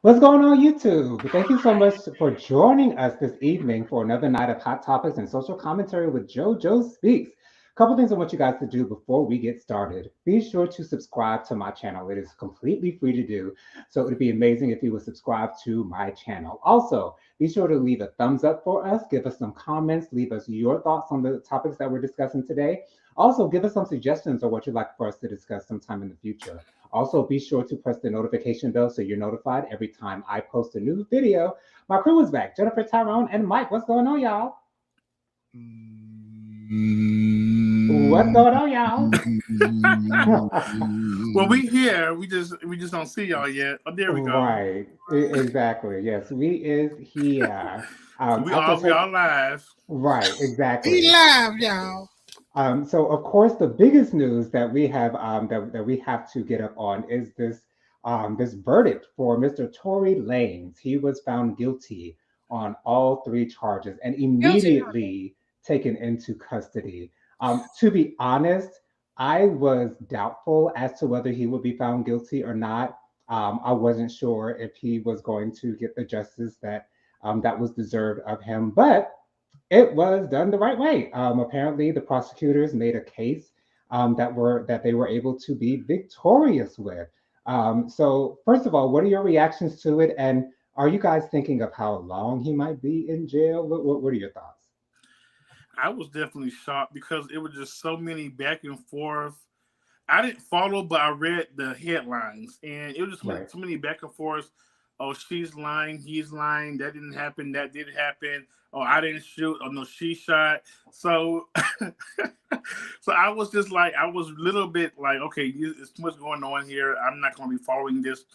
What's going on, YouTube? Thank you so much for joining us this evening for another night of hot topics and social commentary with JoJo Speaks. A couple things I want you guys to do before we get started. Be sure to subscribe to my channel. It is completely free to do. So it would be amazing if you would subscribe to my channel. Also, be sure to leave a thumbs up for us, give us some comments, leave us your thoughts on the topics that we're discussing today. Also, give us some suggestions on what you'd like for us to discuss sometime in the future. Also, be sure to press the notification bell so you're notified every time I post a new video. My crew is back. Jennifer, Tyrone, and Mike. What's going on, y'all? What's going on, y'all? Well, we here. We just don't see y'all yet. Oh, there we go. Right. Exactly. Yes, we is here. We all live. Right. Exactly. We live, y'all. So of course, the biggest news that we have that we have to get up on is this verdict for Mr. Tory Lanez. He was found guilty on all three charges and immediately taken into custody. To be honest, I was doubtful as to whether he would be found guilty or not. I wasn't sure if he was going to get the justice that was deserved of him, but it was done the right way. Apparently, the prosecutors made a case that they were able to be victorious with. So, first of all, what are your reactions to it, and are you guys thinking of how long he might be in jail? What are your thoughts? I was definitely shocked because it was just so many back and forth. I didn't follow, but I read the headlines, and it was just Right. so many back and forth. Oh, she's lying. He's lying. That didn't happen. That did happen. Oh, I didn't shoot. Oh no, she shot. So, so I was just like, I was a little bit like, okay, there's too much going on here. I'm not going to be following this.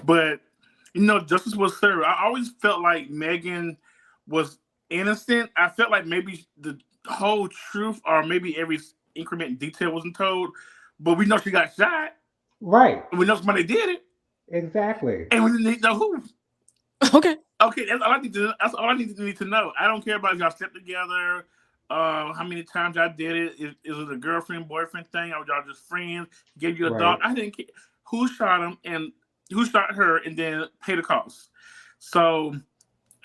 But justice was served. I always felt like Megan was innocent. I felt like maybe the whole truth, or maybe every increment detail wasn't told. But we know she got shot. Right. We know somebody did it. Exactly. And we didn't know who. Okay. Okay, that's all I need to. That's all I need to know. I don't care about if y'all slept together, how many times I did it. Is it a girlfriend boyfriend thing, or y'all just friends? Gave you a dog. I didn't care who shot him and who shot her, and then pay the cost. So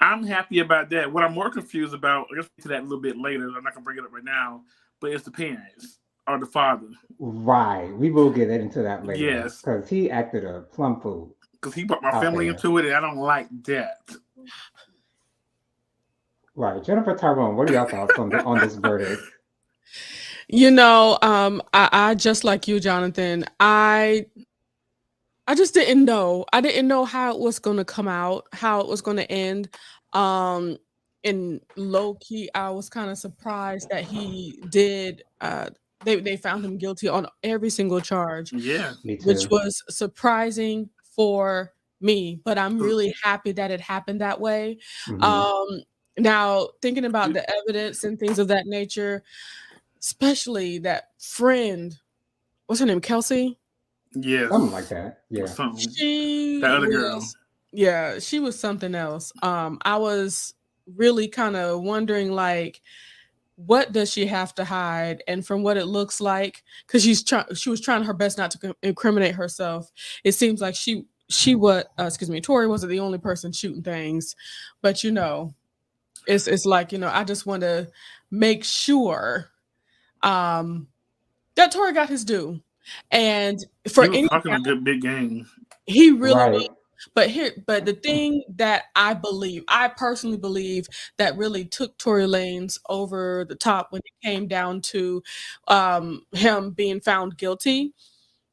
I'm happy about that. What I'm more confused about, I guess we'll get to that a little bit later. I'm not gonna bring it up right now, but it's the parents or the father. Right. We will get into that later. Yes, because he acted a plum fool. Because he brought my family into it, and I don't like that. Right. Jennifer, Tyrone, what are your thoughts on this verdict? I just like you, Jonathan. I just didn't know. I didn't know how it was going to come out, how it was going to end. In low key, I was kind of surprised that he did. They found him guilty on every single charge. Yeah, Me too. Which was surprising for me, but I'm really happy that it happened that way. Mhm. Now, thinking about the evidence and things of that nature, especially that friend, what's her name, Kelsey? Yes, Something like that. Yeah. She that other was, girl. yeah, she was something else. I was really kind of wondering, like, what does she have to hide? And from what it looks like, because she was trying her best not to incriminate herself. It seems like Tori wasn't the only person shooting things, but it's like, I just want to make sure that Tory got his due. And for He was any talking a good big game. he really Right. was. But the thing that I personally believe that really took Tory Lanez over the top when it came down to him being found guilty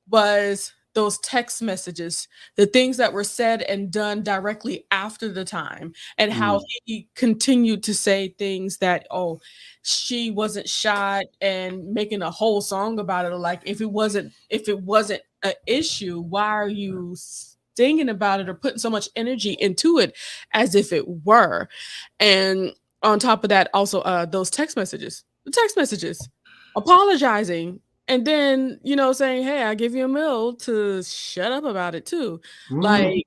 was those text messages, the things that were said and done directly after the time, and how he continued to say things that, oh, she wasn't shot, and making a whole song about it. Like, if it wasn't an issue, why are you thinking about it or putting so much energy into it as if it were? And on top of that, also the text messages apologizing, and then saying, hey, I give you a meal to shut up about it too. Like,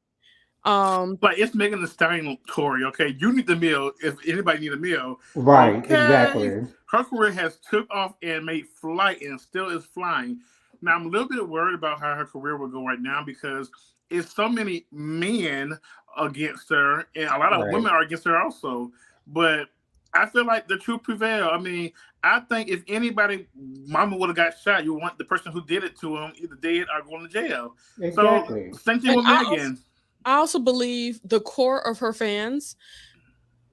it's Megan Thee Stallion, Tory. Okay, you need the meal if anybody need a meal. Right. Okay? Exactly. Her career has took off and made flight and still is flying. Now I'm a little bit worried about how her career will go right now because it's so many men against her, and a lot of Right. women are against her also. But I feel like the truth prevail. I mean, I think if anybody, mama would have got shot, you want the person who did it to him either dead or going to jail. So Exactly. same thing And with Megan. I also believe the core of her fans,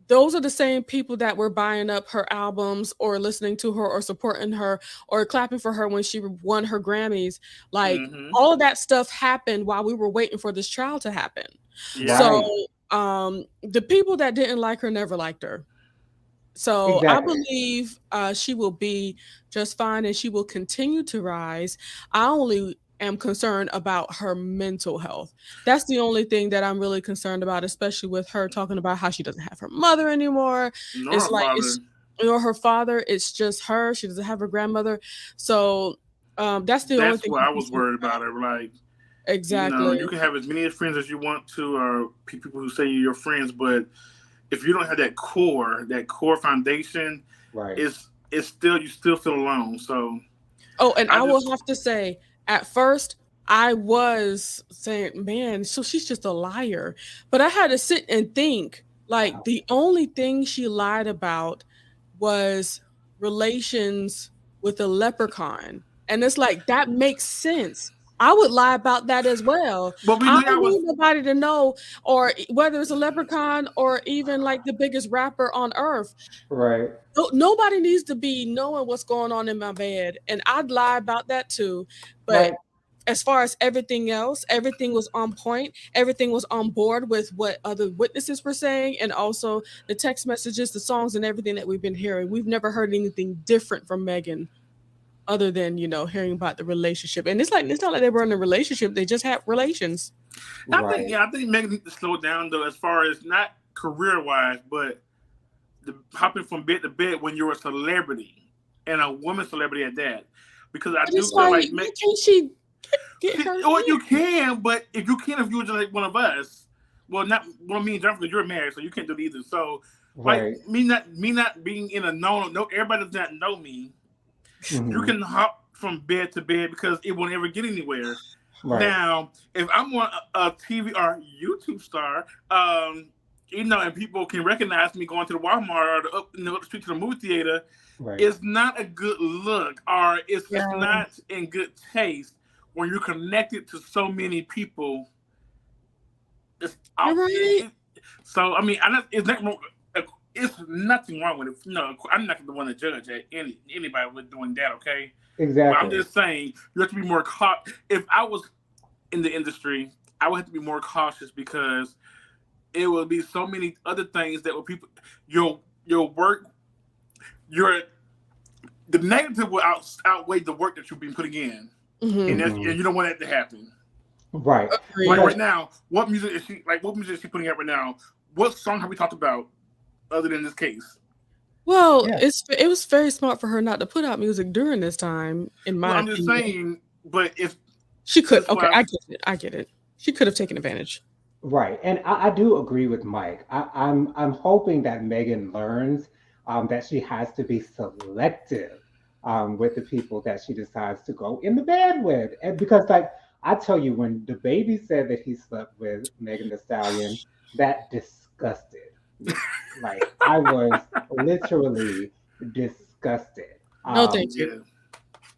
those are the same people that were buying up her albums or listening to her or supporting her or clapping for her when she won her Grammys. Like Mm-hmm. all of that stuff happened while we were waiting for this trial to happen. Yeah. So Right. the people that didn't like her never liked her. So I Exactly. believe she will be just fine and she will continue to rise. I only am concerned about her mental health. That's the only thing that I'm really concerned about, especially with her talking about how she doesn't have her mother anymore. Nor It's her like father. it's her father, it's just her. She doesn't have her grandmother. So that's the only That's thing what I'm I was concerned worried about. about her. Like, Exactly. you can have as many friends as you want to, or people who say you're your friends, but if you don't have that core foundation, Right. it's still you still feel alone. So Oh, and I I will just have to say, at first, I was saying, man, so she's just a liar. But I had to sit and think, like, Wow. the only thing she lied about was relations with a leprechaun. And it's like, that makes sense. I would lie about that as well. but we I knew that don't was need nobody to know, or whether it's a leprechaun or even like the biggest rapper on earth. Right. No, nobody needs to be knowing what's going on in my bed, and I'd lie about that too. But Right. as far as everything else, everything was on point. Everything was on board with what other witnesses were saying, and also the text messages, the songs, and everything that we've been hearing. We've never heard anything different from Megan, other than hearing about the relationship. And it's not like they were in a relationship; they just had relations. Right. I think Megan needs to slow down though, as far as not career wise, but hopping from bed to bed when you're a celebrity and a woman celebrity at that. Because I But do it's feel like, like why can't she get her? well, you can, but if you can, if you were just like one of us, well, not well, me and Jennifer, you're married, so you can't do it either. So, like Right. me not being in a no, everybody does not know me. You Hmm. can hop from bed to bed because it won't ever get anywhere. Right. Now, if I'm on a TV or YouTube star, and people can recognize me going to the Walmart or up the street to the movie theater, Right. it's not a good look, or it's Yeah, just not in good taste when you're connected to so many people. It's you're right. so I mean, I not, it's nothing wrong with it. No, I'm not the one to judge anybody with doing that. Okay, but I'm Exactly. just saying you have to be more cautious. If I was in the industry, I would have to be more cautious because it will be so many other things that will people your work your the negative will outweigh the work that you've been putting in, Mm-hmm. Hmm. and you don't want that to happen. Right. Like Because Agreed. right now, what music is she like? What music is she putting out right now? What song have we talked about other than this case? Well, yeah. it was very smart for her not to put out music during this time, in Well, my I'm just opinion. saying, but if She could. that's Okay, why I get it. I get it. She could have taken advantage. Right, and I do agree with Mike. I'm hoping that Megan learns that she has to be selective with the people that she decides to go in the bed with, and because like I tell you, when the baby said that he slept with Megan Thee Stallion, that disgusted me. Like I was literally disgusted. No, thank you.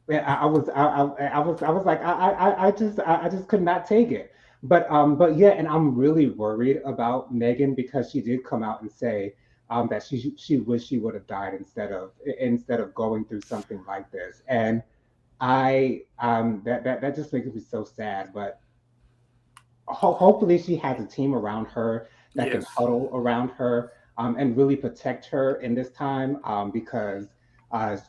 yeah, Yeah, I was like, I just could not take it. But yeah, and I'm really worried about Megan because she did come out and say that she wished she would have died instead of going through something like this. And that just makes me so sad. But hopefully she has a team around her that can yes, huddle around her and really protect her in this time because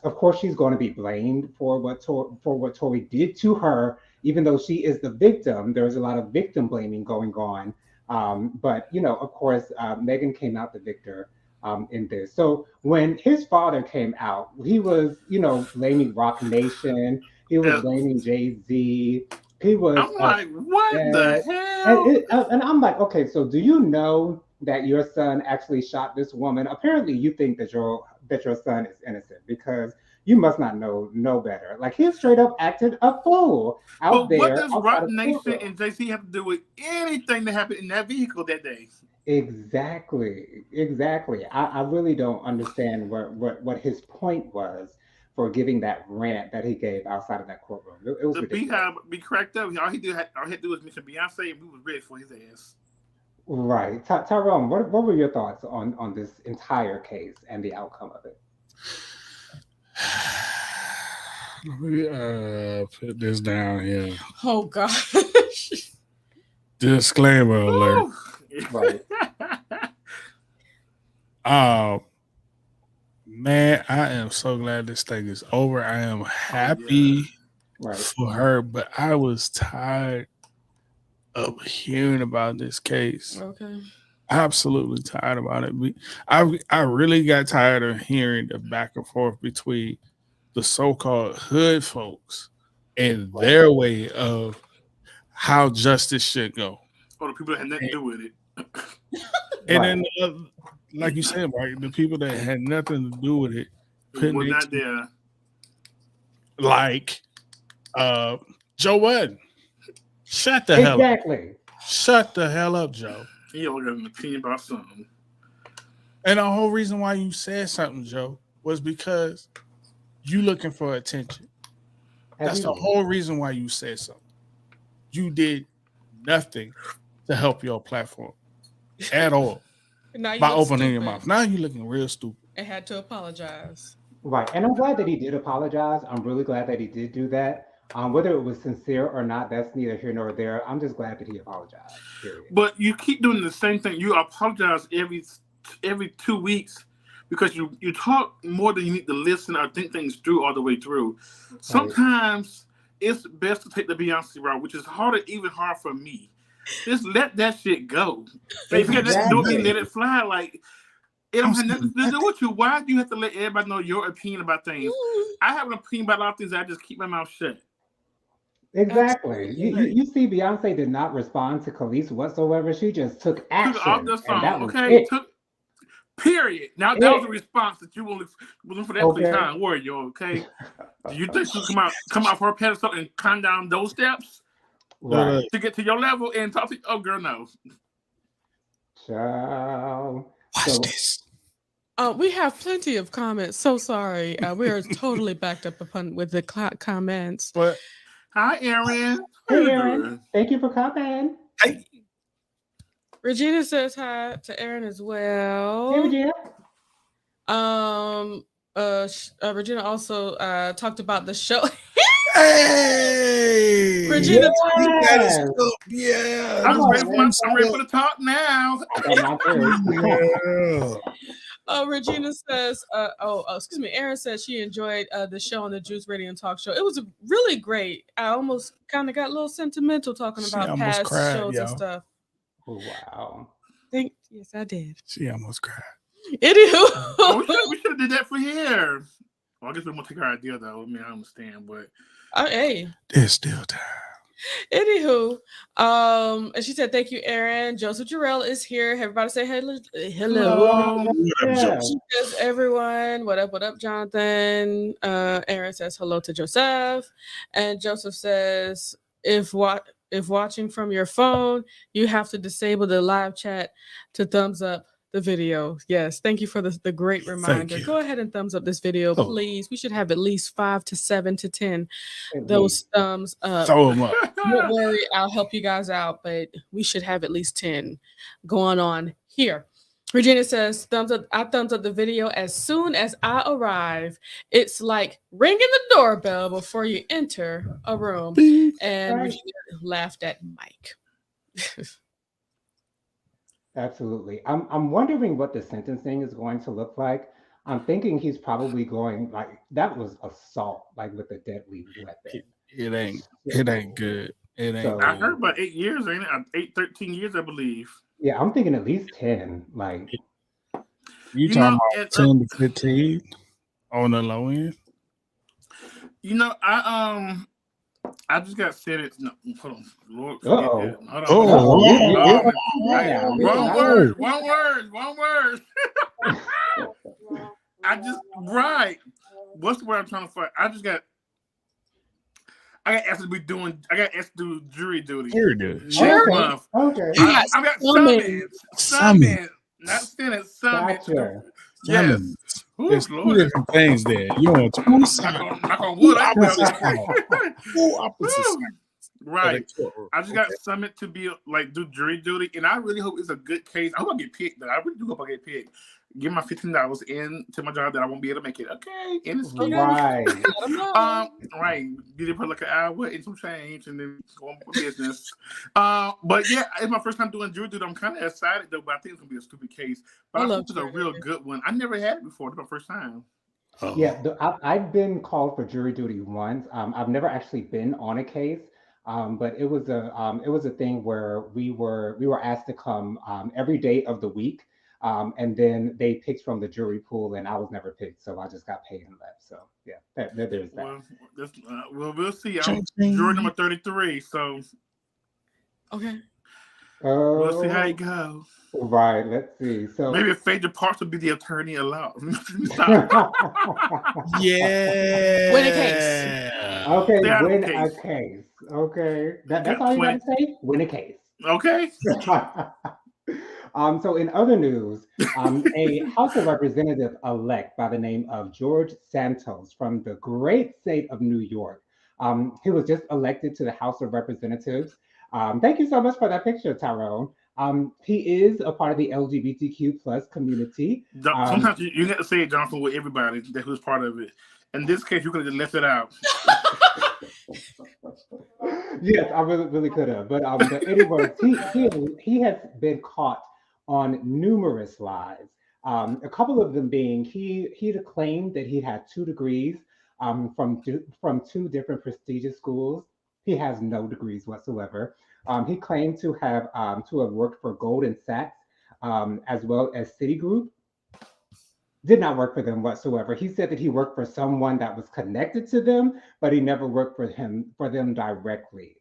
of course she's going to be blamed for for what Tory did to her, even though she is the victim. There's a lot of victim blaming going on, but of course Megan came out the victor in this. So when his father came out, he was blaming Rock Nation, he was uh, blaming Jay Z, he was I'm like, what the that hell? and I'm like, okay, so do you know that your son actually shot this woman? Apparently, you think that your son is innocent because you must not know better. Like he straight up acted a fool out But what there does outside Rock of the Nation courtroom. and JC have to do with anything that happened in that vehicle that day? Exactly. I really don't understand what his point was for giving that rant that he gave outside of that courtroom. It was The ridiculous. Beehive be cracked up. All he had to do was mention Beyonce, and we was ready for his ass. Right. Tyrone, what were your thoughts on this entire case and the outcome of it? Let me put this down here. Oh gosh. Disclaimer alert. Right. Man, I am so glad this thing is over. I am happy Right. for her, but I was tired of hearing about this case. Okay. Absolutely tired about it. I really got tired of hearing the back and forth between the so-called hood folks and their way of how justice should go. Or the people that had nothing to do with it. And then, like you said, right, the people that had nothing to do with it, Was not there. Like Joe Budden. Shut the hell up. Exactly. Shut the hell up, Joe. He only got an opinion about something. And the whole reason why you said something, Joe, was because you looking for attention. That's the whole reason why you said something. You did nothing to help your platform at all by opening your mouth. Now you're looking real stupid. And had to apologize. Right. And I'm glad that he did apologize. I'm really glad that he did do that. Whether it was sincere or not, that's neither here nor there. I'm just glad that he apologized. Period. But you keep doing the same thing. You apologize every 2 weeks because you talk more than you need to listen or think things through all the way through. Sometimes it's best to take the Beyonce route, which is even harder for me. Just let that shit go. If you got to do it, let it fly. Like, it don't have nothing to do with you. Why do you have to let everybody know your opinion about things? I have an opinion about a lot of things. I just keep my mouth shut. Exactly. You see, Beyonce did not respond to Khalees whatsoever. She just took action. Took off the song, and that was okay? it. Period. Now that was a response that you was looking for that time, were you? Okay. Do you think she come out for her pedestal and climb down those steps? Right. To get to your level and talk to you? Oh, girl, no. Ciao. Watch this. We have plenty of comments. So sorry. We are totally backed up with the comments. But hi, Aaron. Hey, Aaron. Thank you for coming. Hey. Regina says hi to Aaron as well. Hey, Regina. Regina also talked about the show. Hey, Regina, yeah. I'm ready for the talk now. Regina says, excuse me. Aaron says she enjoyed the show on the Juice Radio and Talk Show. It was really great. I almost kind of got a little sentimental talking about past shows and stuff. Oh, wow. Yes, I did. She almost cried. Anywho, we should have did that for here. Well, I guess we won't take our idea though. I mean, I understand, but hey, there's still time. Anywho, and she said, "Thank you, Aaron." Joseph Jarrell is here. Everybody say hello. Hello. Yeah. She says, "Everyone, what up? What up, Jonathan?" Aaron says hello to Joseph, and Joseph says, If watching from your phone, you have to disable the live chat to thumbs up the video." Yes, thank you for the great reminder. Go ahead and thumbs up this video, please. We should have at least 5 to 7 to 10 those thumbs up. Throw them up. Don't worry, I'll help you guys out, but we should have at least 10 going on here. Regina says, thumbs up. I thumbs up the video as soon as I arrive. It's like ringing the doorbell before you enter a room. And Regina laughed at Mike. Absolutely. I'm wondering what the sentencing is going to look like. I'm thinking he's probably going that was assault, with a deadly weapon. It ain't good. It ain't. I heard about 8 years, ain't it? 13 years, I believe. Yeah, I'm thinking at least 10. You talking about 10 to 15 on the low end? I just got sentenced. No, hold on, Lord. Wrong word. what's the word I'm trying to find? I got asked to do jury duty. Jury. Month. Okay. I got summons. Not Senate, summons. Gotcha. Yes. There's two different things there. You're on two sides. Knock on wood. Two opposite sides. Right. I just got summoned to be like do jury duty, and I really hope it's a good case. I hope I get picked. Though. I really do hope I get picked. Give my $15 in to my job that I won't be able to make it. Okay, and it's right. Right. Get it for like an hour and some change, and then go on with business. But yeah, it's my first time doing jury duty. I'm kind of excited though, but I think it's gonna be a stupid case. But I hope it's a real good one. I never had it before. It's my first time. Yeah, I've been called for jury duty once. I've never actually been on a case. But it was a thing where we were asked to come every day of the week, and then they picked from the jury pool, and I was never picked, so I just got paid and left. So yeah, there's that. Well, we'll see. I'm jury number 33, so okay. We'll see how it goes. Right. Let's see. So maybe Phaedra Parks will be the attorney at law. Yeah. Win a case. Okay. Win a case. Okay. That's all you gotta say. Win a case. Okay. So in other news, a House of Representative-elect by the name of George Santos from the great state of New York, he was just elected to the House of Representatives. Thank you so much for that picture, Tyrone. He is a part of the LGBTQ plus community. Sometimes you get to say it, Jonathan, with everybody who's part of it. In this case, you could have just left it out. Yes, I really could have. But anyway, he has been caught on numerous lies. A couple of them being he claimed that he had 2 degrees from 2 different prestigious schools. He has no degrees whatsoever. He claimed to have worked for Goldman Sachs as well as Citigroup. Did not work for them whatsoever. He said that he worked for someone that was connected to them, but he never worked for them directly.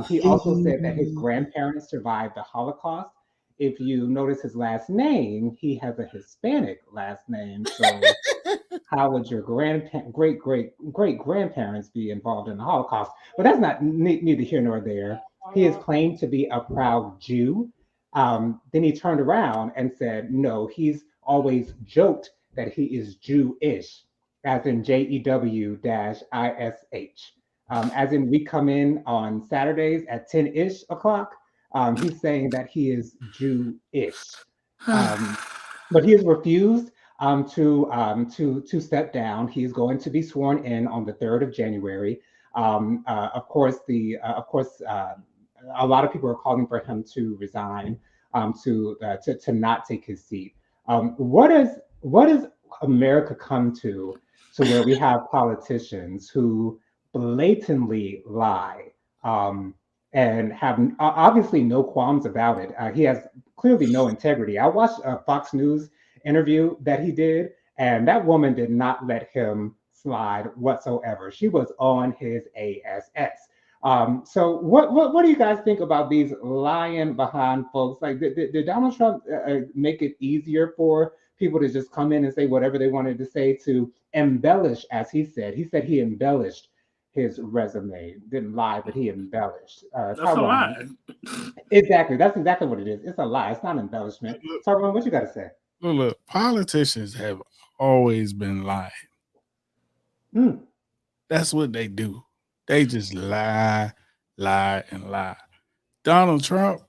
He also said that his grandparents survived the Holocaust. If you notice his last name, he has a Hispanic last name. So how would your great grandparents be involved in the Holocaust? But that's not neither here nor there. He is claimed to be a proud Jew. Then he turned around and said, no, he's always joked that he is Jewish, as in JEW-ISH. As in we come in on Saturdays at 10-ish o'clock. He's saying that he is Jewish. But he has refused to step down. He's going to be sworn in on the 3rd of January. Of course, a lot of people are calling for him to resign, to not take his seat. What has America come to where we have politicians who blatantly lie and have obviously no qualms about it? He has clearly no integrity. I watched a Fox News interview that he did, and that woman did not let him slide whatsoever. She was on his ass. So what do you guys think about these lying behind folks? Like, did Donald Trump make it easier for people to just come in and say whatever they wanted to say, to embellish, as he said? He said he embellished his resume. Didn't lie, but he embellished. That's a lie. Exactly. That's exactly what it is. It's a lie. It's not embellishment. Tyrone, what you got to say? Look, politicians have always been lying. That's what they do. They just lie. Donald Trump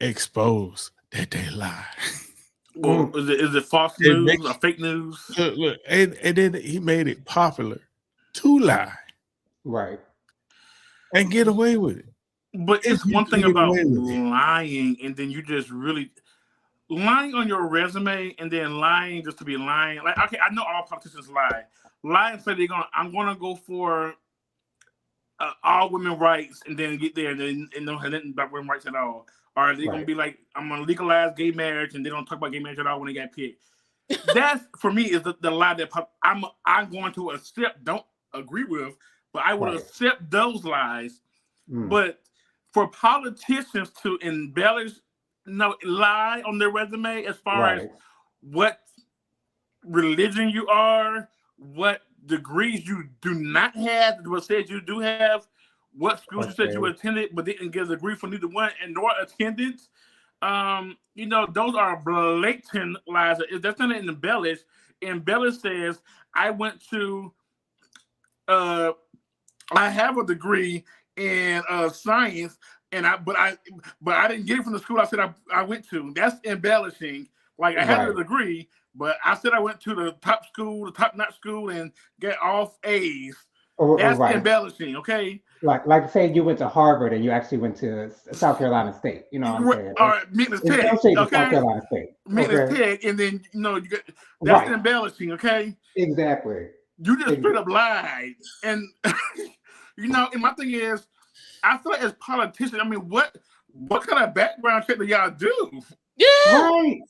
exposed that they lie. Well, is it false news or fake news? Look, and then he made it popular to lie. Right. And get away with it. But it's one thing about lying, and then you just really lying on your resume, and then lying just to be lying. Like, okay, I know all politicians lie. Lie and say I'm gonna go for all women rights, and then get there and don't have nothing about women rights at all. Or are they gonna be like, I'm gonna legalize gay marriage, and they don't talk about gay marriage at all when they get picked? That's, for me, is the lie that I'm going to accept, don't agree with, but I would accept those lies. But for politicians to embellish, lie on their resume as far as what religion you are, what degrees you do not have, what said you do have, what schools you said you attended, but didn't get a degree for neither one, and nor attendance. Those are blatant lies. That's not an embellish. Embellish says, I went to, I have a degree in science, but I didn't get it from the school I said I went to. That's embellishing. Like, I had a degree, but I said I went to the top school, the top notch school, and get off A's. That's embellishing, okay? Like say you went to Harvard and you actually went to South Carolina State. You know what I'm saying? All right, Minus Tech, okay? South Carolina State. Minus Tech, and then you get that's embellishing, okay? Exactly. You just straight up lied, and and my thing is, I feel like as politicians, I mean, what kind of background check do y'all do? Yeah. Right.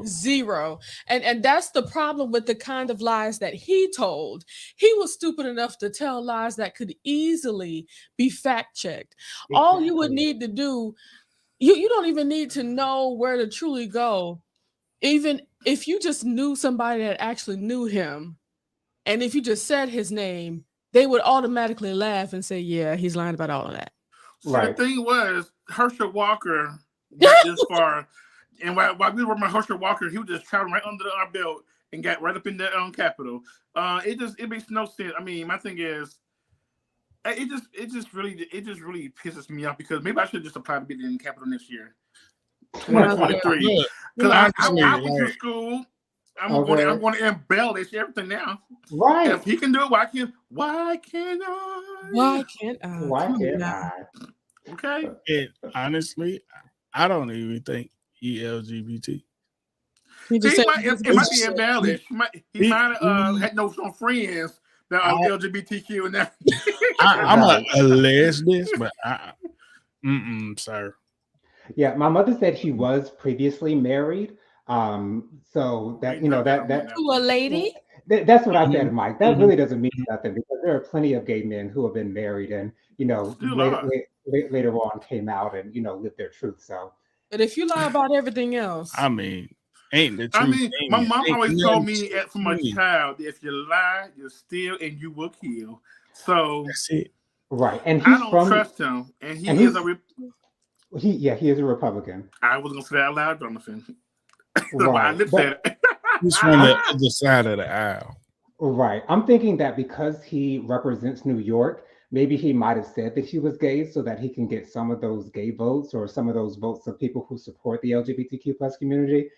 Zero. And that's the problem with the kind of lies that he told. He was stupid enough to tell lies that could easily be fact checked. Exactly. All you would need to do, you don't even need to know where to truly go. Even if you just knew somebody that actually knew him, and if you just said his name, they would automatically laugh and say, yeah, he's lying about all of that. The thing was, Herschel Walker got this far, and while we were my Herschel Walker, he was just traveling right under our belt and got right up in the Capitol. It makes no sense. I mean, my thing is, it just really pisses me off, because maybe I should just apply to be in the Capitol next year, 2023. Because I went to school. I'm going to embellish everything now. Right. If he can do it, why can't I? Why can't I? Okay. And honestly, I don't even think he LGBT. It might be embellished. He might have had no friends that are LGBTQ and that. I'm not allege this, but sir. Yeah, my mother said he was previously married. So that that to a lady. That's what I said, Mike. That really doesn't mean nothing, because there are plenty of gay men who have been married and later on came out and lived their truth. So, but if you lie about everything else, I mean, ain't the truth? I mean, my mom always told me from a child, if you lie, you steal, and you will kill. So that's it. Right, and I don't trust him, and he is a Republican. I was gonna say that out loud, Jonathan. Right. He's from the other side of the aisle. Right. I'm thinking that because he represents New York, maybe he might have said that he was gay so that he can get some of those gay votes, or some of those votes of people who support the LGBTQ plus community.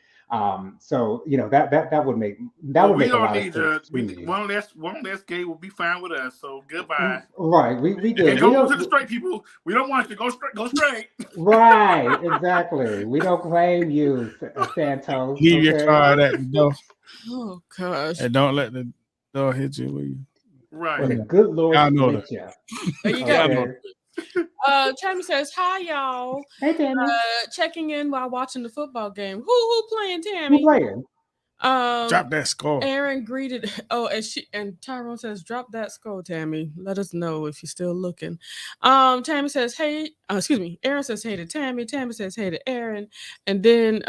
So that would make a lot of sense. One less gay will be fine with us. So goodbye. Right. We do. And go to the straight people. We don't want you to go straight. Right. Exactly. We don't claim you, Santos. Leave your card at the door. Oh gosh. And don't let the door hit you, will you? Right. Well, the good Lord hit you. There you go. Tammy says, hi y'all. Hey Tammy. Checking in while watching the football game. Who playing, Tammy? Who playing? Drop that score. Aaron greeted and Tyrone says, drop that score, Tammy. Let us know if you're still looking. Tammy says, hey, Aaron says hey to Tammy. Tammy says hey to Aaron. And then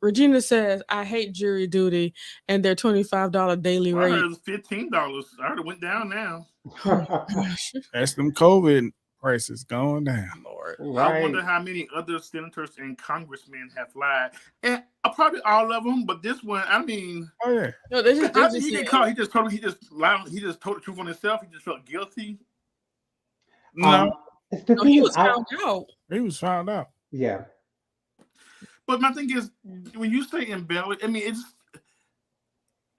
Regina says, I hate jury duty and their $25 daily rate. I heard it's $15. I heard it went down now. That's them COVID prices going down, Lord. Right. I wonder how many other senators and congressmen have lied, and probably all of them. But this one, I mean, no, he get caught. He just told he just lied. He just told the truth on himself. He just felt guilty. No, he was found out. He was found out. Yeah. But my thing is, when you say embellish, I mean, it's.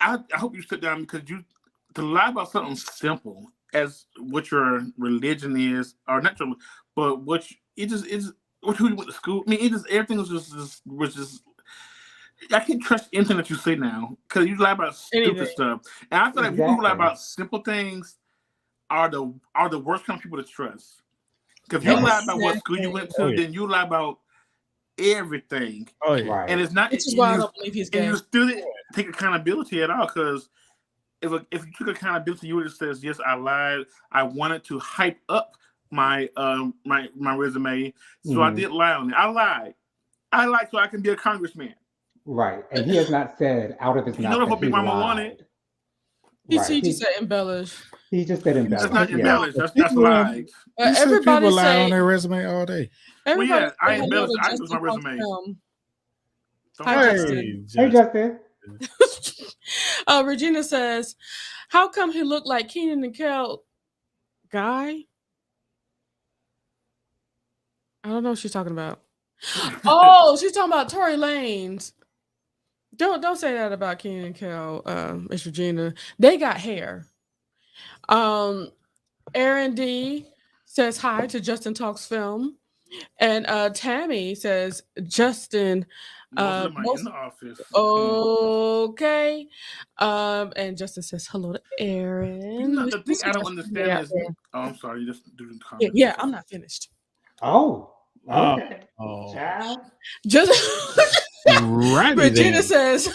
I hope you sit down, because to lie about something simple as what your religion is, or not your, but who you went to school. I mean, everything was just. I can't trust anything that you say now, because you lie about stupid stuff, and I feel like people who lie about simple things are the worst kind of people to trust. Because if you lie about what school you went to, then you lie about everything. Oh yeah, right. And it's not. Which is why I don't believe he's gay. And you still didn't take accountability at all, because. If you took accountability, you would have said, yes, I lied. I wanted to hype up my my resume, so I did lie on it. I lied so I can be a congressman. Right, and he has not said out of his mouth. You know what Big Mama wanted? He just said embellish. He just said embellish. That's not embellish. That's lies. Everybody people lie say on their resume all day. Well, yeah, I embellish. I use my resume. Hi, Justin. Regina says, "How come he looked like Keenan and Kel guy?" I don't know what she's talking about. Oh, she's talking about Tory Lanez. Don't say that about Keenan and Kel, Miss Regina. They got hair. Aaron D says hi to Justin Talks Film. And Tammy says, Justin, in the office. Okay. And Justin says hello to Aaron. The thing I don't understand is I'm sorry, you just do the comment. Yeah, I'm not finished. Oh. Okay. Just Regina says,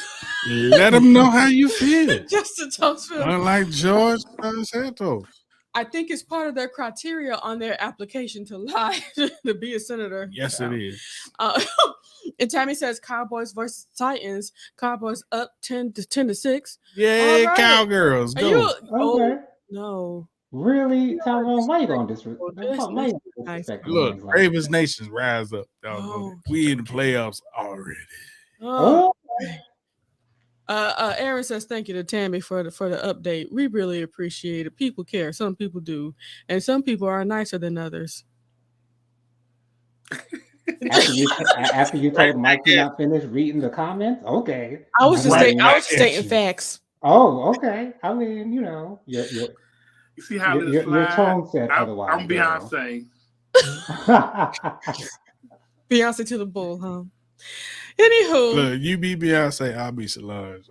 let them know how you feel. Justin Talks Film. Unlike George Santos. I think it's part of their criteria on their application to lie to be a senator. Yes, it is. And Tammy says Cowboys versus Titans. Cowboys up 10-6. Yay, right. Cowgirls. Go. Okay. No. Really? Tyrone, why you going to disrespect? Look, Ravens Nation, rise up. We in the playoffs already. Aaron says thank you to Tammy for the update. We really appreciate it. People care. Some people do, and some people are nicer than others. After you told Mike you're not finished reading the comments, okay. I was just stating facts. Oh, okay. I mean, you know, you see how your tone said otherwise. I'm Beyonce. Beyonce to the bull, huh? Anywho, look, you be Beyonce, I'll be Solange.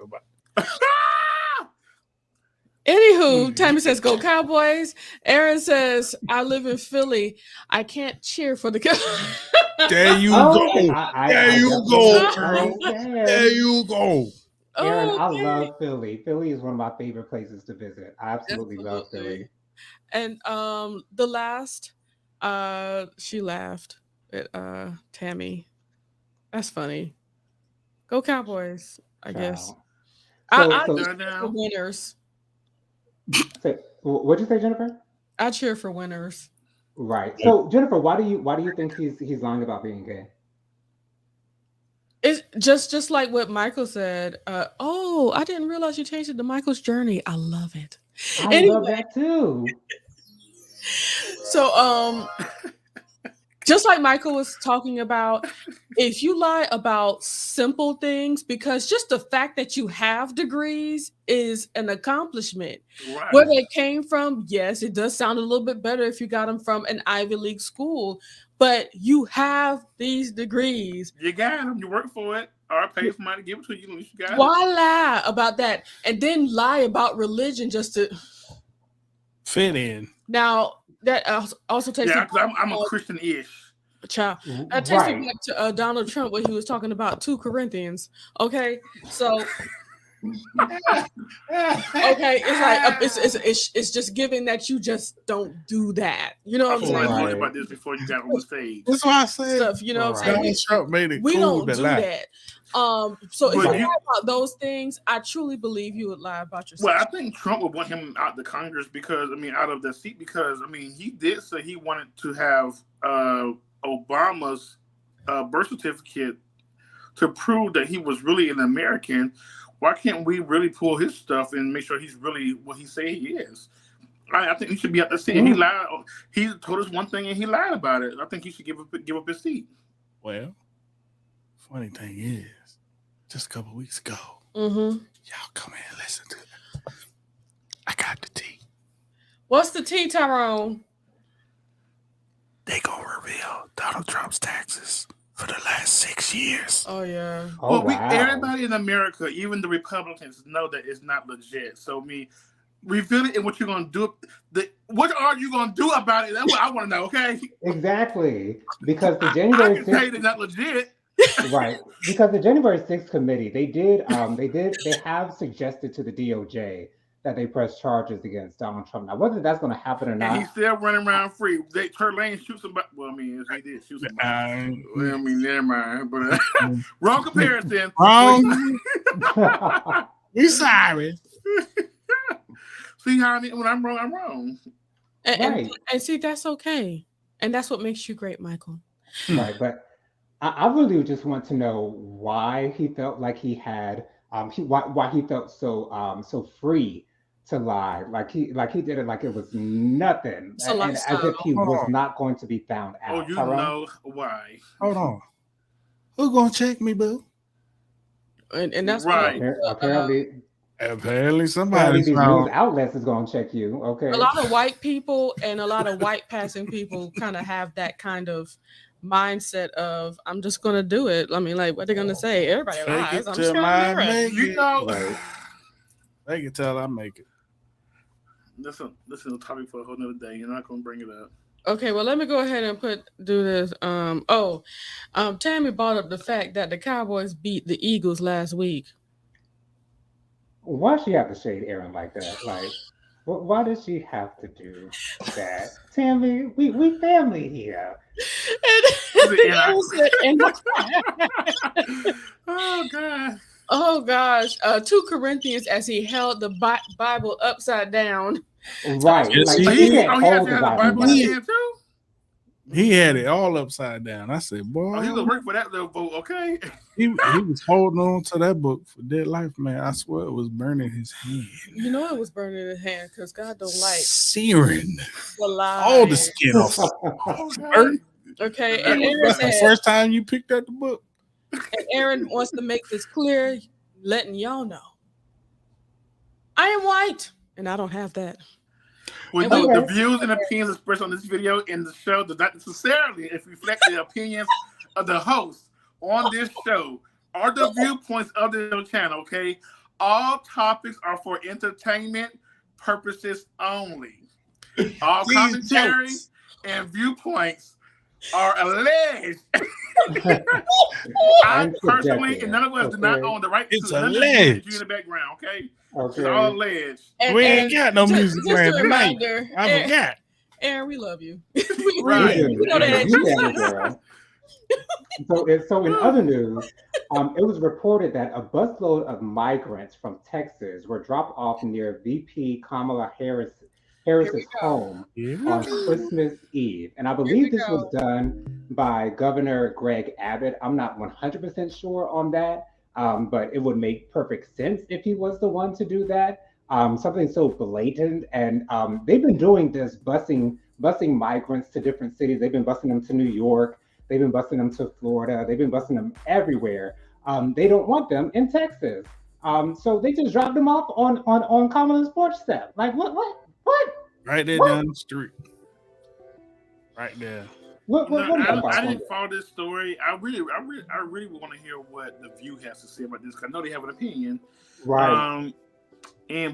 Anywho, Tammy says go Cowboys. Aaron says I live in Philly. I can't cheer for the There you go. There you go, girl. There you go. Aaron, I love Philly. Philly is one of my favorite places to visit. I absolutely love Philly. And the last, she laughed at Tammy. That's funny. Go Cowboys, I guess. I cheer for winners. What'd you say, Jennifer? I cheer for winners. Right. So, Jennifer, why do you think he's lying about being gay? It's just like what Michael said. I didn't realize you changed it to Michael's journey. I love it. I love that too. So, just like Michael was talking about, if you lie about simple things, because just the fact that you have degrees is an accomplishment. Right. Where they came from, yes, it does sound a little bit better if you got them from an Ivy League school, but you have these degrees. You got them. You work for it. Or pay somebody to give it to you. At least you got Why lie about that and then lie about religion just to fit in? Now, that also takes I'm a Christian-ish. Child. That takes me back to Donald Trump when he was talking about 2 Corinthians. Okay, so okay, it's like it's just given that you just don't do that. You know what I'm saying? I told about this before you got on the stage. That's why I said stuff. You know what I'm saying? Trump made it. We cool don't do that. So if you lie about those things, I truly believe you would lie about yourself. Well, I think Trump would want him out the Congress out of the seat because he did say he wanted to have Obama's birth certificate to prove that he was really an American. Why can't we really pull his stuff and make sure he's really what he say he is? I think he should be out the seat. Mm-hmm. He lied. He told us one thing and he lied about it. I think he should give up his seat. Well, funny thing is, just a couple weeks ago, y'all come in and listen to it. I got the tea. What's the tea, Tyrone? They gonna reveal Donald Trump's taxes for the last 6 years. Oh yeah. Everybody in America, even the Republicans, know that it's not legit. So reveal it and what you're gonna do. What are you gonna do about it? That's what I want to know. Okay. Exactly, because the January 6th, say it's not legit. Right, because the January 6th committee, they have suggested to the DOJ that they press charges against Donald Trump. Now, whether that's going to happen or not, and he's still running around free. Tory Lanez shoot somebody. Well, he did shoot somebody. Never mind. But wrong comparison. Wrong. We sorry. See how I mean? When I'm wrong, I'm wrong. And see, that's okay. And that's what makes you great, Michael. Right, but I really just want to know why he felt like he had why he felt so free to lie, like he did it like it was nothing, It's a and as if he Hold was on. not going to be found Oh, out. you Tyrone? know why? Hold on. Who gonna check me, boo? And that's Right. Apparently, Somebody's these found. news outlets is going to check you. Okay. a lot of white people and a lot of white passing people kind of have that kind of mindset of I'm just gonna do it. I mean, like, what they're gonna say? Everybody Take lies. it I'm till just gonna do I it. make You it. know, Right. They can tell I make it. this is a topic for a whole nother day. You're not gonna bring it up. Okay, well, let me go ahead and do this. Tammy brought up the fact that the Cowboys beat the Eagles last week. Why she have to shade Aaron like that? Like, why does she have to do that? Tammy, we family here. Oh God. Oh gosh, 2 Corinthians as he held the Bible upside down. Right. Yes, Like, he he did. can't hold the Bible. in his hand too. He had it all upside down. I said, boy, Oh, he's gonna work for that little vote, okay? he was holding on to that book for dear life, man. I swear it was burning his hand. You know it was burning his hand because God don't like searing the lie. all the skin off. Okay, and Aaron That's the said, first time you picked up the book. and Aaron wants to make this clear, letting y'all know. I am white, and I don't have that. Well, the views and opinions expressed on this video and the show do not necessarily reflect the opinions of the host on this show or the viewpoints of the channel, okay? All topics are for entertainment purposes only. All commentary and viewpoints are alleged. I personally, and none of us do not own the right to alleged in the background, okay? It's all alleged. We ain't got no music playing tonight. I forgot. Aaron, we love you. Right. You know that. So in other news, it was reported that a busload of migrants from Texas were dropped off near VP Kamala Harris's home on Christmas Eve. And I believe this was done by Governor Greg Abbott. I'm not 100% sure on that, but it would make perfect sense if he was the one to do that. Something so blatant. And they've been doing this, busing migrants to different cities. They've been busing them to New York. They've been busing them to Florida. They've been busing them everywhere. They don't want them in Texas. So they just dropped them off on Kamala's porch step. Like, what? Right there down the street. Right there. I didn't follow this story. I really want to hear what the View has to say about this, because I know they have an opinion. Right.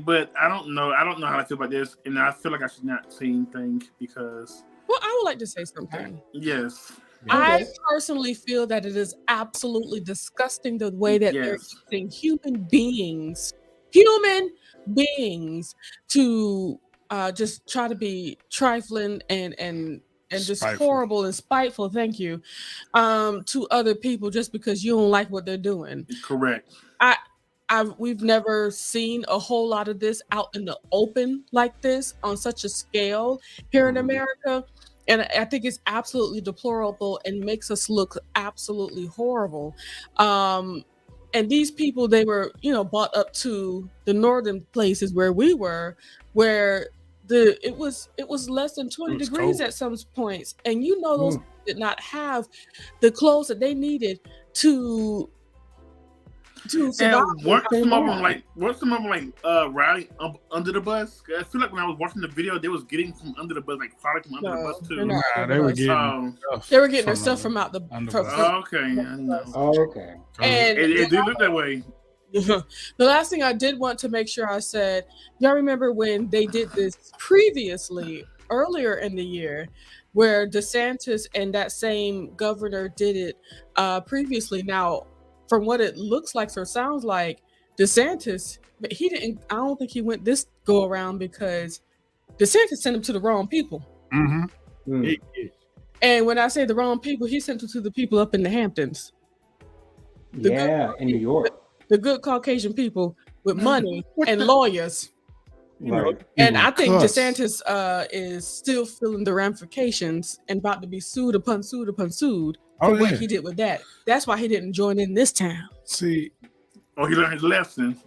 But I don't know how I feel about this, and I feel like I should not say anything because. Well, I would like to say something. Yes. I personally feel that it is absolutely disgusting the way that they're using human beings to just try to be trifling and just horrible and spiteful. Thank you, to other people just because you don't like what they're doing. Correct. We've never seen a whole lot of this out in the open like this on such a scale here in America. And I think it's absolutely deplorable and makes us look absolutely horrible. And these people, they were, brought up to the northern places where we were, where it was less than 20 degrees at some points. And those did not have the clothes that they needed to survive. And weren't some of them like riding up under the bus? I feel like when I was watching the video, they was getting from under the bus, like product from under the bus too. They were getting their stuff from out the okay. I know. Okay. And it did look that way. The last thing I did want to make sure I said, y'all remember when they did this previously earlier in the year, where DeSantis and that same governor did it previously. Now, from what it looks like or sounds like, DeSantis, but he didn't. I don't think he went this go around because DeSantis sent him to the wrong people. And when I say the wrong people, he sent them to the people up in the Hamptons. In New York. The good Caucasian people with money and lawyers. Right. And I think DeSantis is still feeling the ramifications and about to be sued upon sued upon sued for what he did with that. That's why he didn't join in this town. See, he learned his lesson.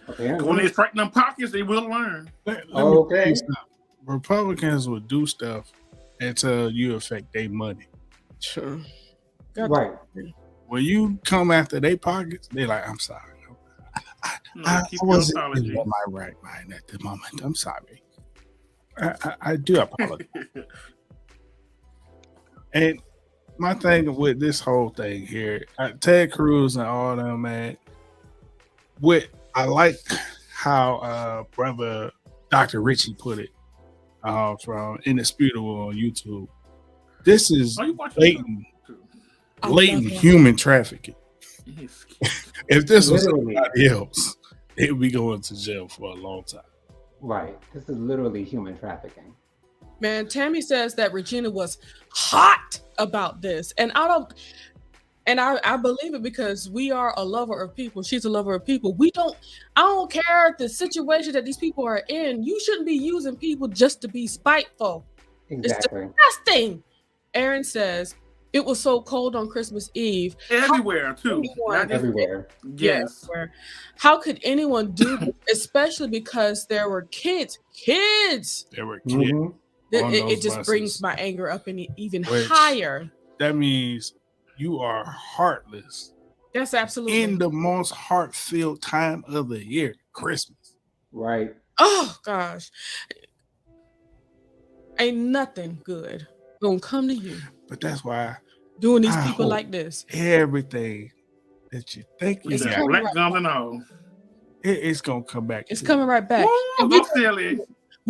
Okay. When they strike them pockets, they will learn. Let me tell you something. Republicans will do stuff until you affect their money. Sure. Right. When you come after their pockets, they're like, I'm sorry. I wasn't in my right mind at the moment. I'm sorry. I do apologize. And my thing with this whole thing here, Ted Cruz and all them, man, I like how brother Dr. Richie put it from Indisputable on YouTube. This is blatant human trafficking. If this was somebody else, they would be going to jail for a long time. Right. This is literally human trafficking. Man, Tammy says that Regina was hot about this. And I believe it because we are a lover of people. She's a lover of people. I don't care the situation that these people are in. You shouldn't be using people just to be spiteful. Exactly. It's disgusting. Aaron says, it was so cold on Christmas Eve. Everywhere, too. Everywhere. Yes. Everywhere. How could anyone do this? Especially because there were kids. There were kids. Mm-hmm. It just brings my anger up even higher. That means you are heartless. That's absolutely. In the most heart-filled time of the year, Christmas. Right. Oh, gosh. Ain't nothing good gonna come to you. But that's why doing these people like this. Everything that you think you got, black gum and all, it's gonna come back. It's coming right back. We're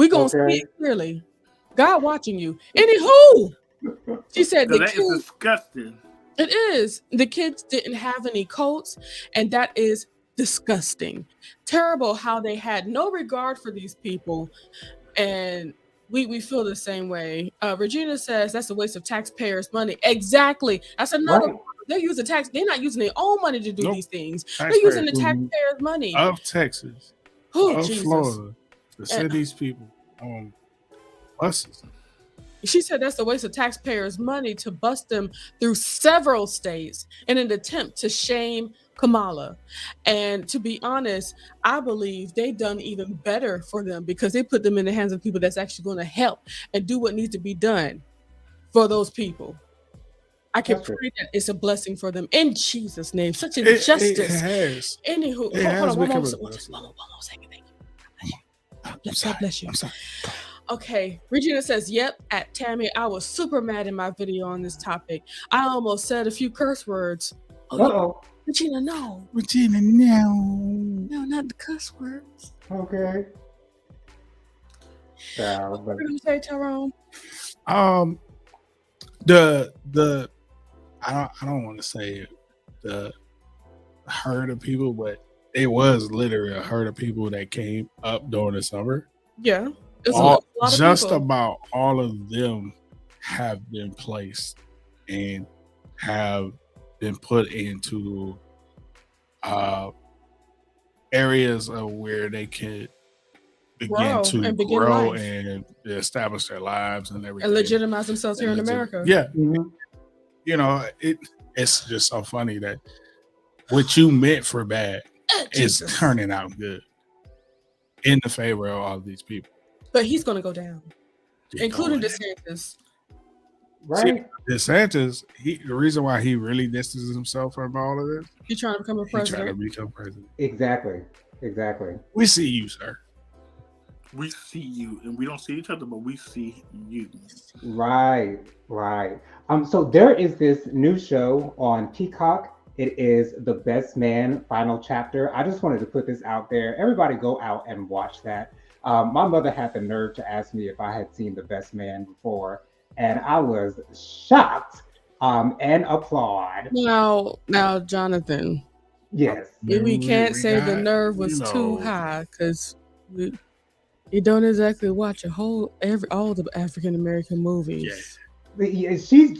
gonna see it clearly. God watching you. Anywho, she said that is disgusting. It is. The kids didn't have any coats, and that is disgusting. Terrible how they had no regard for these people, and we feel the same way. Regina says that's a waste of taxpayers' money. Exactly. That's another one. They're using they're not using their own money to do these things. They're using the taxpayers' money. Of Texas. Of Jesus. Florida. To send these people on buses. She said that's a waste of taxpayers' money to bust them through several states in an attempt to shame Kamala. And to be honest, I believe they've done even better for them because they put them in the hands of people that's actually going to help and do what needs to be done for those people. I can pray that it's a blessing for them in Jesus' name. Such injustice. It has. Anywho, hold on one more second. Thank you. God bless you. I'm sorry. Okay, Regina says, yep, at Tammy, I was super mad in my video on this topic. I almost said a few curse words. Uh-oh. Regina, no. Regina, no. No, not the curse words. Okay. What were you going to say, Tyrone? I don't want to say the herd of people, but it was literally a herd of people that came up during the summer. Yeah. Just about all of them have been placed and have been put into areas of where they can begin to grow and establish their lives and everything. And legitimize themselves here in America. Yeah. Mm-hmm. You know, it's just so funny that what you meant for bad is turning out good in the favor of all these people. But he's going to go down, including DeSantis. Right. See, DeSantis, the reason why he really distances himself from all of this, he's trying to become a president. Exactly. We see you, sir. We see you, and we don't see each other, but we see you. Right. So there is this new show on Peacock. It is The Best Man Final Chapter. I just wanted to put this out there. Everybody go out and watch that. My mother had the nerve to ask me if I had seen The Best Man before, and I was shocked and applaud. Now, Jonathan. Yes. We can't say the nerve was too high because you don't exactly watch all the African American movies. Yeah. She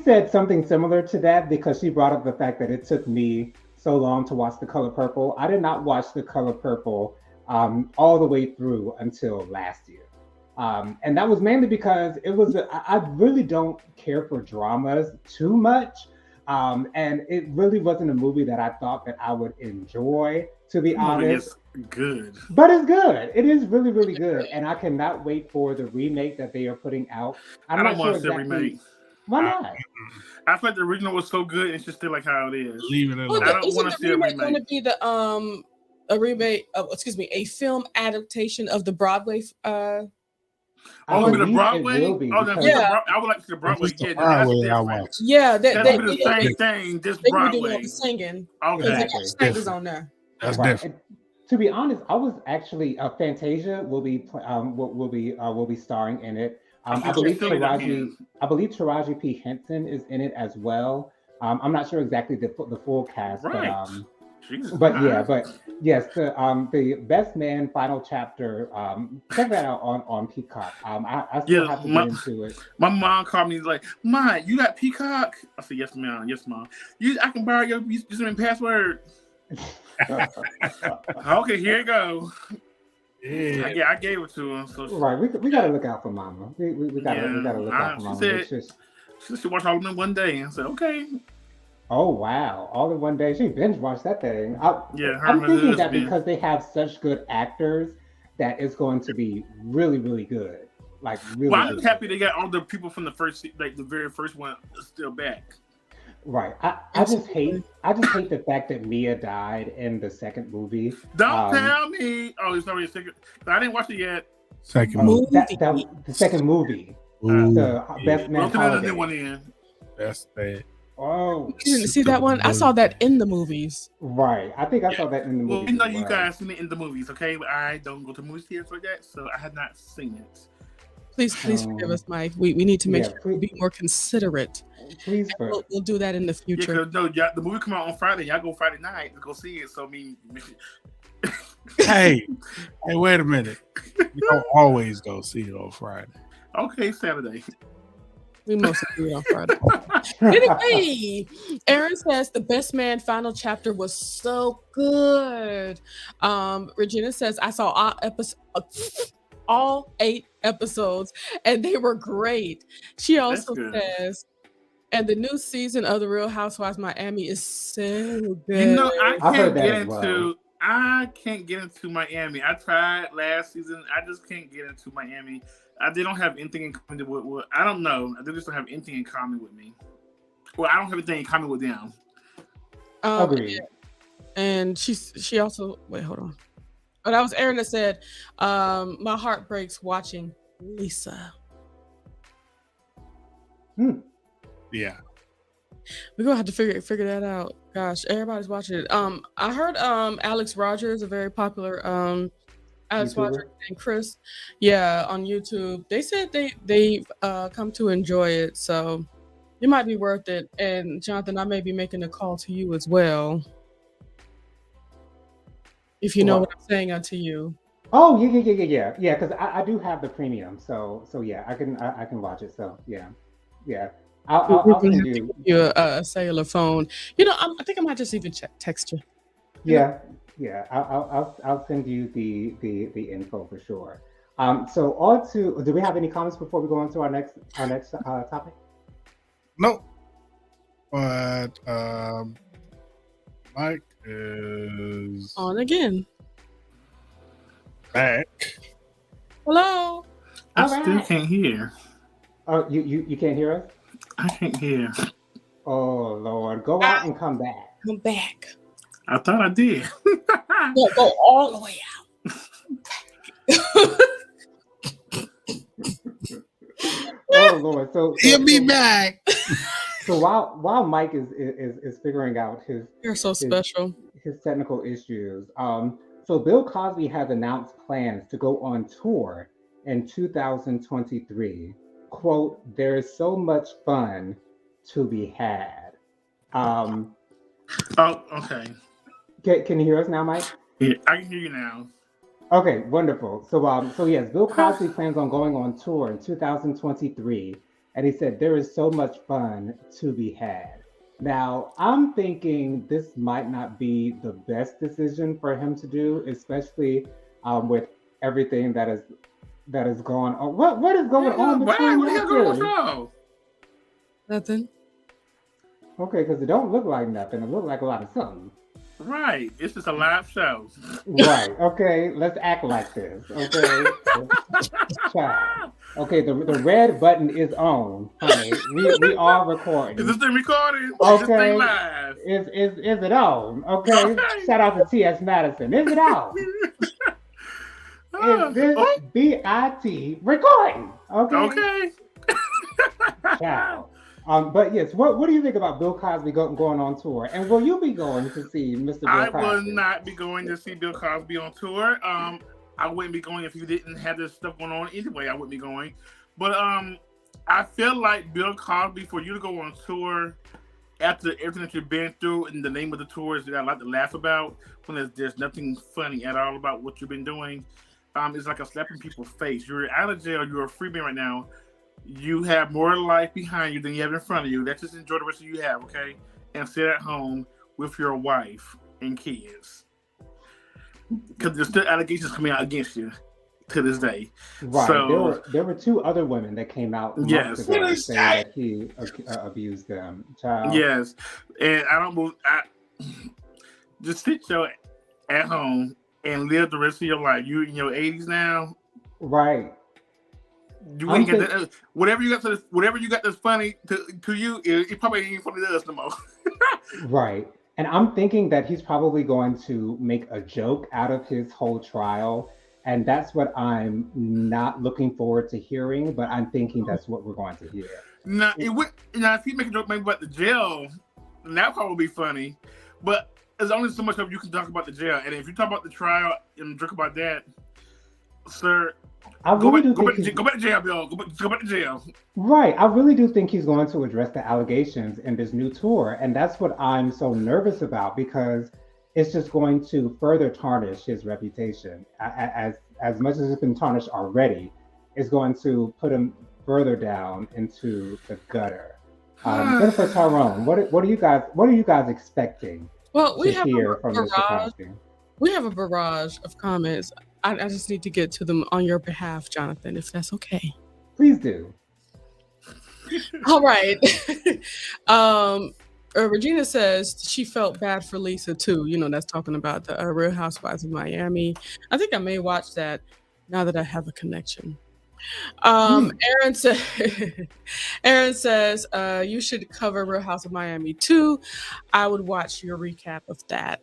said something similar to that because she brought up the fact that it took me so long to watch The Color Purple. I did not watch The Color Purple all the way through until last year. And that was mainly because I really don't care for dramas too much. And it really wasn't a movie that I thought that I would enjoy, to be honest. It's good. But it's good. It is really, really good. And I cannot wait for the remake that they are putting out. I don't want to see a remake. Why not? I feel like the original was so good, it's just still like how it is. Leave it alone. I don't want to see a remake. Going to be a remake of, a film adaptation of the Broadway. The Broadway? Yeah. I would like to see the Broadway. Yeah, That'd be the same thing. Just Broadway. The singing. Okay. Exactly. Singers on there. That's different. And to be honest, I was actually Fantasia will be starring in it. I believe Taraji P. Henson is in it as well. I'm not sure exactly the full cast, right. but yes, the Best Man final chapter. Check that out on Peacock. I still have to get into it. My mom called me like, "Mom, you got Peacock?" I said, "Yes, ma'am. Yes, mom. I can borrow your username password." Okay, here you go. Yeah, I gave it to him. So right, we gotta look out for Mama. We gotta look out for Mama. She should watch all of them in one day. I said, okay. Oh wow! All in one day, she binge watched that thing. I'm thinking that because they have such good actors, that it's going to be really, really good. Like really. Well, I'm happy they got all the people from the very first one still back. Right. I just hate the fact that Mia died in the second movie. Don't tell me. Oh, it's already a second. I didn't watch it yet. Second movie. The second movie. The Best Man Holiday. One in. That's bad. Oh, you didn't see that one? I saw that in the movies. Right. I think I saw that in the movies. Well, we know you guys seen it in the movies, okay? But I don't go to movie theaters like that, so I had not seen it. Please forgive us, Mike. We need to make sure we be more considerate. Please, we'll do that in the future. The movie come out on Friday. Y'all go Friday night to go see it. So I mean, hey, wait a minute. You don't always go see it on Friday. Okay, Saturday. We mostly do it on Friday. Anyway, Aaron says the Best Man final chapter was so good. Regina says I saw all 8 episodes and they were great. She also says, and the new season of The Real Housewives Miami is so good. I can't get into Miami. I tried last season. I just can't get into Miami. They don't have anything in common with I don't know. They just don't have anything in common with me. Well, I don't have anything in common with them. Agreed. And she also hold on. Oh, that was Aaron that said, my heart breaks watching Lisa. Yeah. We're gonna have to figure that out. Gosh, everybody's watching it. I heard Alex Rogers, a very popular Alex Rogers and Chris, on YouTube. They said they come to enjoy it, so it might be worth it. And Jonathan, I may be making a call to you as well, if you know what I'm saying unto you. Oh yeah. Because I do have the premium, so yeah, I can watch it. So yeah. I'll send you a cellular phone. I think I might just even text you. Yeah. I'll send you the info for sure. So on to. Do we have any comments before we go on to our next topic? No. But Mike is on again. Back. Hello. I still can't hear. Oh, you can't hear us? I can't hear. Oh Lord, go out and come back. Come back. I thought I did. Go all the way out. Oh Lord, so he'll be back. So while Mike is figuring out you're so special. His technical issues. So Bill Cosby has announced plans to go on tour in 2023. Quote, there is so much fun to be had. Oh, okay. Can you hear us now, Mike? Yeah, I can hear you now. Okay, wonderful. So yes, Bill Cosby plans on going on tour in 2023, and he said there is so much fun to be had. Now, I'm thinking this might not be the best decision for him to do, especially with everything that is going on. What is going on between what you going two? on? Nothing. Okay, because it don't look like nothing. It look like a lot of something. Right. It's just a live show. Right. Okay. Let's act like this. Okay. Child. Okay. The red button is on, honey. We are recording. Is this thing recording? Okay. Is this thing live? Is it on? Okay. Shout out to T.S. Madison. Is it on? Is this BIT recording? Okay. Okay. Child. But yes, what do you think about Bill Cosby going on tour? And will you be going to see Mr. Bill Cosby? I will not be going to see Bill Cosby on tour. I wouldn't be going if you didn't have this stuff going on anyway. I wouldn't be going. But I feel like Bill Cosby, for you to go on tour after everything that you've been through, and the name of the tours that I like to laugh about, when there's nothing funny at all about what you've been doing, it's like a slap in people's face. You're out of jail. You're a free man right now. You have more life behind you than you have in front of you. Let's just enjoy the rest of you have, okay? And sit at home with your wife and kids. Because there's still allegations coming out against you to this day. Right. So, there were two other women that came out months ago saying that he abused them. Child. Yes. And just sit at home and live the rest of your life. You in your 80s now. Right. You ain't get that, whatever you got that's funny to you, it probably ain't funny to us no more. Right. And I'm thinking that he's probably going to make a joke out of his whole trial. And that's what I'm not looking forward to hearing, but I'm thinking that's what we're going to hear. Now, if he make a joke maybe about the jail, that probably be funny. But there's only so much of you can talk about the jail. And if you talk about the trial and joke about that, sir, go back to jail, Bill. Go back to jail. Right. I really do think he's going to address the allegations in this new tour. And that's what I'm so nervous about, because it's just going to further tarnish his reputation. As much as it's been tarnished already, it's going to put him further down into the gutter. Jennifer Tyrone, what are you guys expecting to hear from Mr. Cosby? We have a barrage of comments. I just need to get to them on your behalf, Jonathan, if that's okay. Please do. All right. Regina says she felt bad for Lisa too. You know, that's talking about the Real Housewives of Miami. I think I may watch that now that I have a connection. Aaron says you should cover Real House of Miami too. I would watch your recap of that.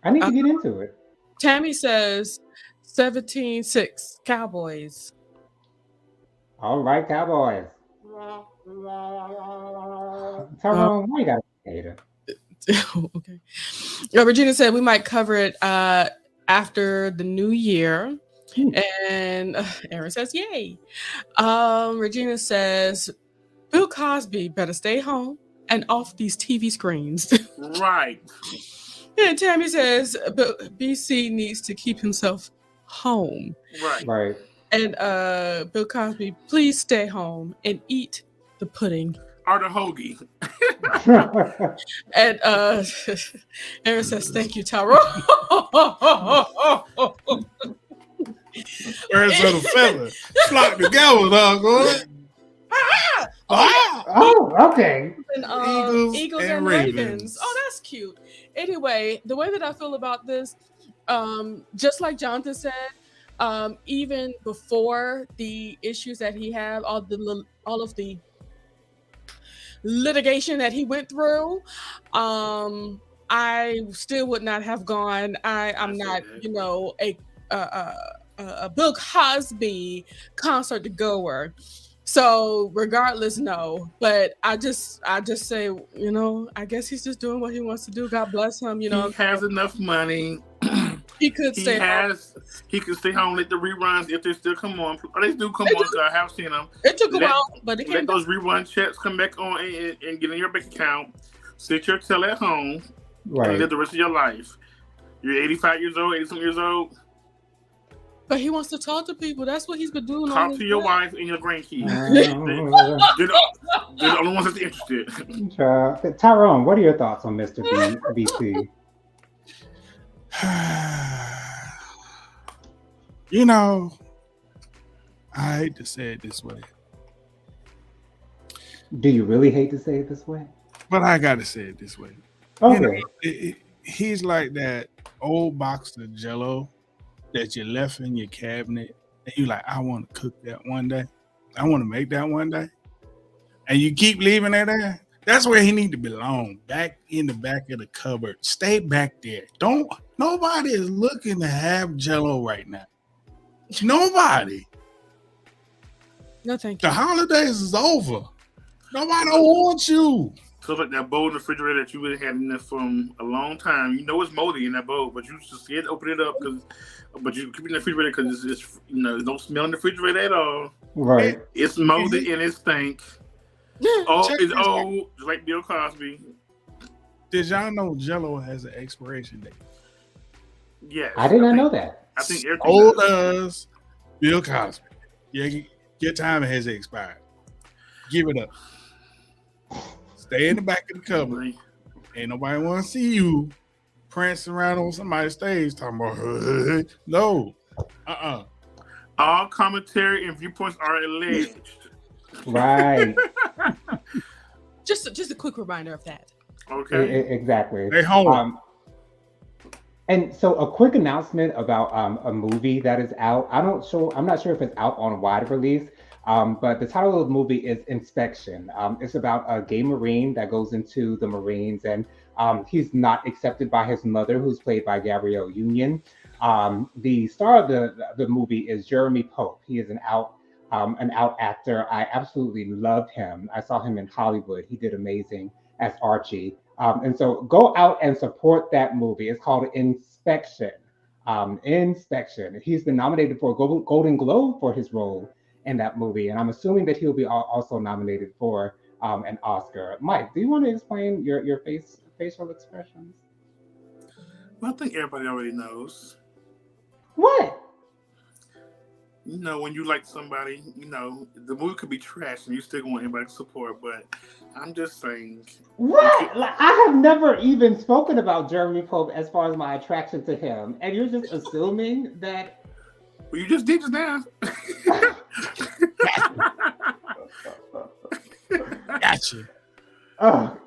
I need to get into it. Tammy says 17-6 Cowboys. All right, Cowboys. Tyrone, why you got a hater? Okay. Regina said we might cover it after the new year. And Aaron says, yay. Regina says, Bill Cosby better stay home and off these TV screens. Right. And Tammy says, BC needs to keep himself home. Right. And Bill Cosby, please stay home and eat the pudding. Or the hoagie. And Aaron says, thank you, Tyrone. Birds of the feather flock together, dog. Oh, okay. And, Eagles and Ravens. Oh, that's cute. Anyway, the way that I feel about this, just like Jonathan said, even before the issues that he had, all of the litigation that he went through, I still would not have gone. I'm not, a Bill Cosby concert goer. So regardless, no. But I just say, I guess he's just doing what he wants to do. God bless him. He has enough money. He could stay home. He could stay home, let the reruns, if they still come on. They do come on, because I have seen them. It took a while, but it let those rerun checks come back on and get in your bank account. Sit your tail at home and live the rest of your life. You're 85 years old, 80-something years old. But he wants to talk to people. That's what he's been doing. Talk to your wife and your grandkids. They're the only ones that's interested. Tyrone, what are your thoughts on Mr. BC? You know, I hate to say it this way, Do you really hate to say it this way? but I got to say it this way. Okay. You know, he's like that old box of Jello that you left in your cabinet, and you like, I want to cook that one day. I want to make that one day, and you keep leaving it there. That's where he need to belong, back in the back of the cupboard. Stay back there. Nobody is looking to have Jello right now. Nobody. No, thank you. The holidays is over. Nobody wants you. So like that bowl in the refrigerator that you really had in there from a long time. You know it's moldy in that bowl, but you just scared to open it up but you keep it in the refrigerator because it's there's no smell in the refrigerator at all. Right. It's moldy and it stink. Oh, it's old, just like Bill Cosby. Did y'all know Jello has an expiration date? Yes. I did not know that. I think everything Old as Bill Cosby. Yeah, your time has expired. Give it up. Stay in the back of the cupboard. Ain't nobody want to see you prancing around on somebody's stage talking about no. All commentary and viewpoints are alleged. Right. Just a quick reminder of that. Okay. Exactly. They home. And so a quick announcement about a movie that is out. I'm not sure if it's out on wide release, but the title of the movie is Inspection. It's about a gay Marine that goes into the Marines, and he's not accepted by his mother, who's played by Gabrielle Union. The star of the movie is Jeremy Pope. He is an out actor. I absolutely loved him. I saw him in Hollywood. He did amazing as Archie. And so go out and support that movie. It's called Inspection. Inspection. He's been nominated for a Golden Globe for his role in that movie. And I'm assuming that he'll be also nominated for an Oscar. Mike, do you want to explain your facial expressions? Well, I think everybody already knows. What? When you like somebody, the movie could be trash and you still want anybody to support, but I'm just saying. What? Like, I have never even spoken about Jeremy Pope as far as my attraction to him, and you're just assuming that. Well, you just did just now. Gotcha.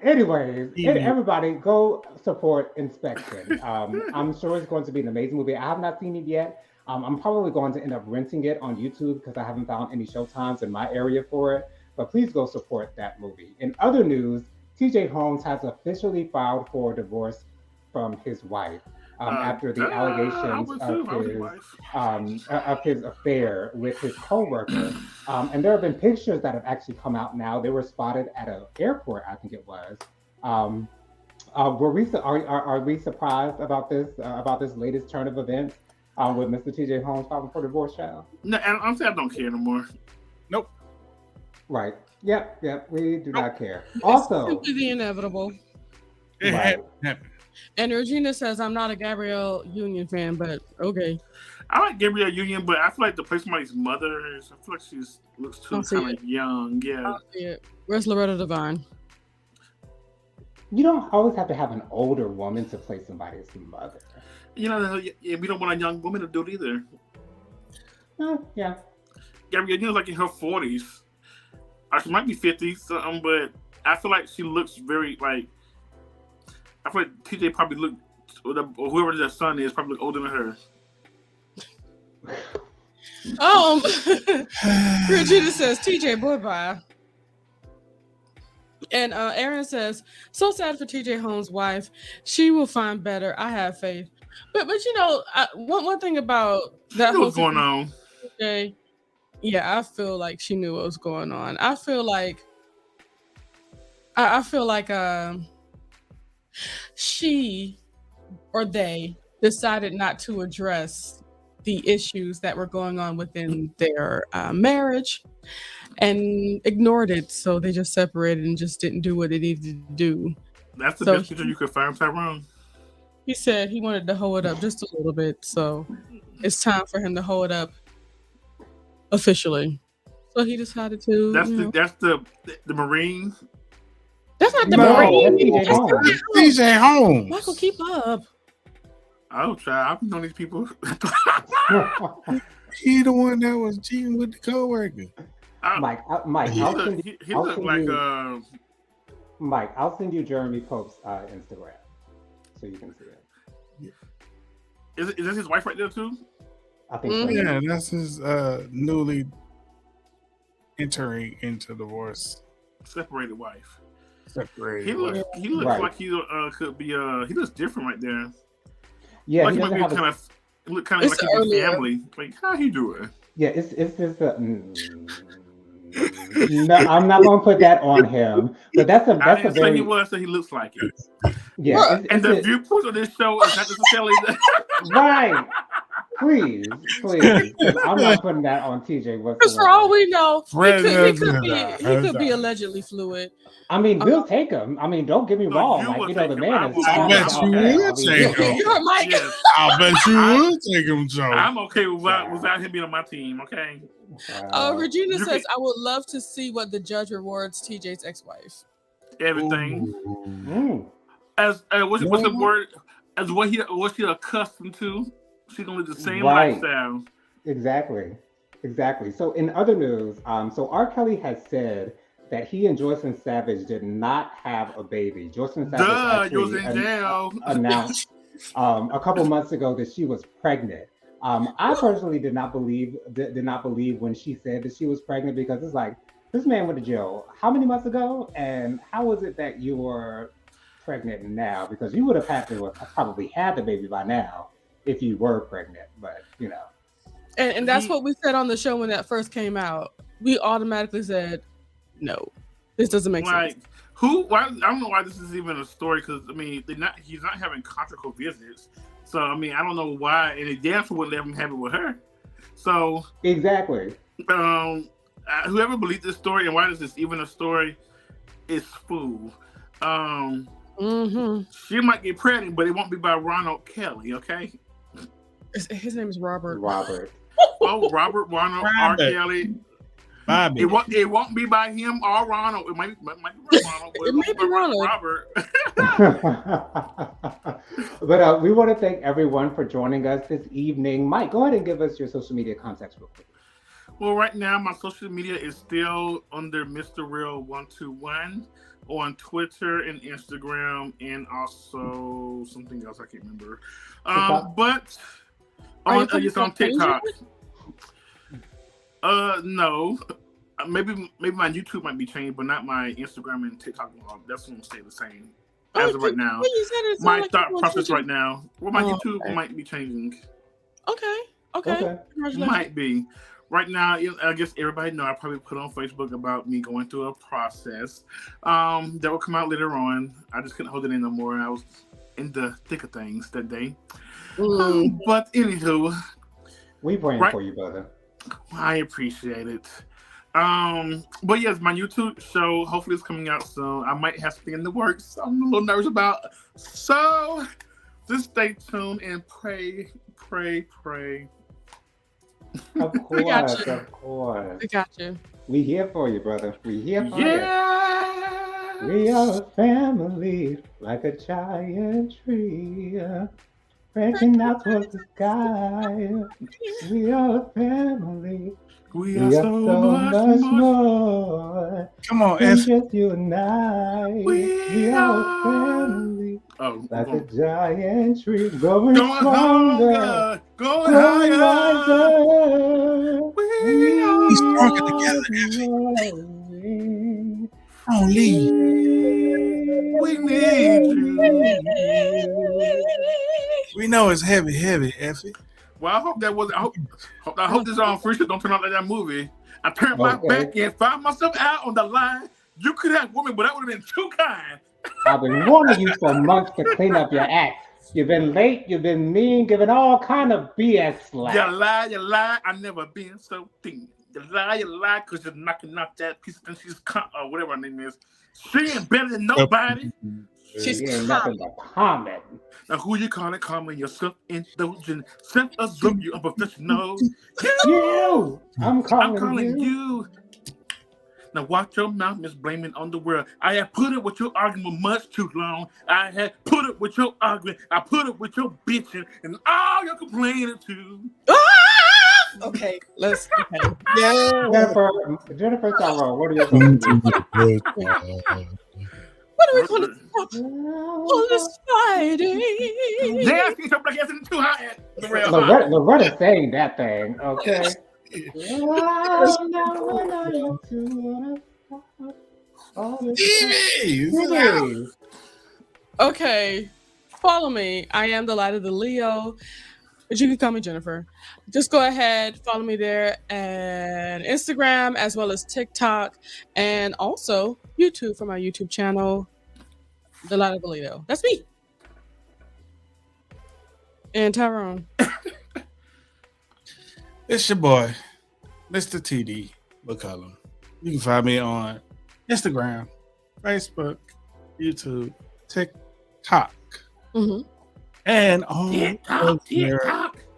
Anyways, everybody go support Inspection. I'm sure it's going to be an amazing movie. I have not seen it yet. I'm probably going to end up renting it on YouTube because I haven't found any showtimes in my area for it. But please go support that movie. In other news, TJ Holmes has officially filed for divorce from his wife after the allegations of his affair with his coworker. And there have been pictures that have actually come out now. They were spotted at an airport, I think it was. Are we surprised about this latest turn of events? With Mr. TJ Holmes filing for divorce, child? No, I'm saying I don't care no more. Nope. Right. Yep. We do not care. Also, it's simply the inevitable. It happened. And Regina says, I'm not a Gabrielle Union fan, but okay. I like Gabrielle Union, but I feel like to play somebody's mother, I feel like she looks too kind of young. Yeah. Where's Loretta Devine? You don't always have to have an older woman to play somebody's mother. We don't want a young woman to do it either. Yeah. Gabrielle Union's like in her 40s. Or she might be 50 something, but I feel like she looks very like. I feel like TJ probably or whoever their son is probably look older than her. Regina says TJ boy bye. And Aaron says, so sad for TJ Holmes' wife. She will find better. I have faith. But one thing about that what's going on? TJ, yeah, I feel like she knew what was going on. I feel like she or they decided not to address the issues that were going on within their marriage and ignored it. So they just separated and just didn't do what they needed to do. That's the best picture you could find, Tyrone. He said he wanted to hold it up just a little bit. So it's time for him to hold it up officially. So he decided to. That's the Marine. That's not the Marine. TJ Holmes. Michael, keep up. Oh, child, I've known these people. He the one that was cheating with the coworker. Mike, he looked like Mike, I'll send you Jeremy Pope's Instagram so you can see it. Yeah. Is this his wife right there too? I think so. Yeah, that's his newly entering into divorce. Separated wife. Separated. He looks right. like he could be he looks different right there. Yeah, like he might be kind of like his family. Like how he doing? Yeah, it's just no, I'm not gonna put that on him. But that's a didn't very say he was, so he looks like it. Yeah, and the viewpoint of this show is not necessarily right. Please. I'm not putting that on TJ whatsoever. Because for all we know, he could be allegedly fluid. I mean, we'll take him. I mean, don't get me wrong. Like, the man is. I bet you would take him. You're Mike. Yes. I bet you would take him, Joe. I'm okay without him being on my team. Okay. Regina says, "I would love to see what the judge rewards TJ's ex-wife." Everything. As what's the word? As what he accustomed to. She's gonna live the same lifestyle. Exactly. So in other news, so R. Kelly has said that he and Joycelyn Savage did not have a baby. Joycelyn Savage announced a couple months ago that she was pregnant. I personally did not believe when she said that she was pregnant, because it's like, this man went to jail how many months ago, and how is it that you were pregnant now? Because you would have had to probably had the baby by now if you were pregnant, but you know. And that's what we said on the show when that first came out. We automatically said, no, this doesn't make sense. Why? I don't know why this is even a story, because I mean, he's not having conjugal visits. So I mean, I don't know why, and it damn sure wouldn't let him have it with her. So exactly. Whoever believed this story and why is this even a story is fool. She might get pregnant, but it won't be by Ronald Kelly, okay? His name is Robert. Oh, Robert Ronald R. Kelly. Bobby. It won't be by him or Ronald. It might be Ronald. But it may be Ronald. Robert. But we want to thank everyone for joining us this evening. Mike, go ahead and give us your social media contacts real quick. Well, right now my social media is still under Mr. Real 121 on Twitter and Instagram, and also something else I can't remember. But on TikTok. No. Maybe my YouTube might be changed, but not my Instagram and TikTok. That's gonna stay the same as of right now. My thought process right now. Well, my YouTube might be changing. Okay. Might be. Right now, I guess everybody know I probably put on Facebook about me going through a process that will come out later on. I just couldn't hold it in no more. I was in the thick of things that day. But anywho, we praying for you, brother. I appreciate it. But yes, my YouTube show hopefully is coming out soon. I might have something in the works I'm a little nervous about. So just stay tuned and pray. Of course. We got you. We here for you, brother. We here for you. We are a family, like a giant tree, branching out towards the sky. We are a family. We are so much more. Come on, F. Just you and I. We are a family. Like a giant tree, going stronger, going higher. We stronger together. Only we need you. We know it's heavy, Effie. Well, I hope that was. I hope this on free shit don't turn out like that movie. I turned my back and found myself out on the line. You could have women, but that would have been too kind. I've been warning you for months to clean up your act. You've been late, you've been mean, giving all kind of BS slack. You lie. I never been so thin. You lie, because you're knocking out that piece of thing. She's or whatever her name is. She ain't better than nobody. She's ain't nothing but comment. Now who you calling? Calling yourself indulgent, self-assume you unprofessional. You! I'm calling you. Now watch your mouth, Miss Blaming on the world. I have put it with your argument much too long. I had put it with your argument. I put it with your bitching and all your complaining too. Okay, let's. Okay. Yeah. Jennifer Tyrone, what are your thoughts? What are we going to stop all this fighting? Yeah, she's so black ass in too high. Loretta sang that thing, okay? Okay, follow me. I am the Light of the Leo, but you can call me Jennifer. Just go ahead, follow me there, and Instagram as well as TikTok, and also YouTube for my YouTube channel, the Light of the Leo. That's me. And Tyrone. It's your boy, Mr. TD McCullum. You can find me on Instagram, Facebook, YouTube, TikTok, and all TikTok.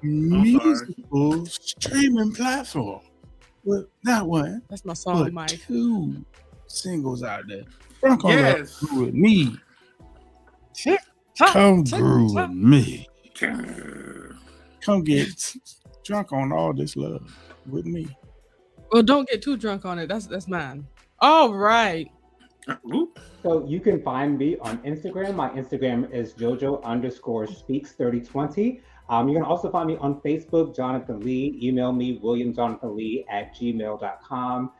musical streaming platform. With not one, that's my song, but Mike. 2 singles out there. Drunk on Yes. that with me. Come groove with me. Come get drunk on all this love with me. Well, don't get too drunk on it. That's mine. All right. So you can find me on Instagram. My Instagram is jojo_speaks3020. You can also find me on Facebook, Jonathan Lee. Email me, williamjonathanlee@gmail.com.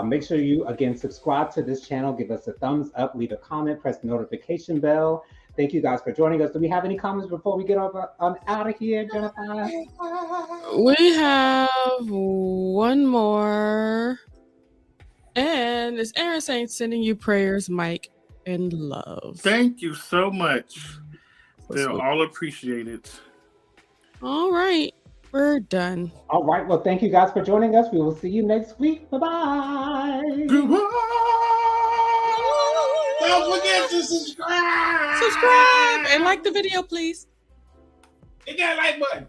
Make sure you, again, subscribe to this channel. Give us a thumbs up, leave a comment, press the notification bell. Thank you guys for joining us. Do we have any comments before we get out of here, Jennifer? We have one more. And it's Aaron saying, sending you prayers, Mike, and love. Thank you so much. They're all appreciated. All right. We're done. All right. Well, thank you guys for joining us. We will see you next week. Bye-bye. Don't forget to subscribe. Subscribe and like the video, please. Hit that like button.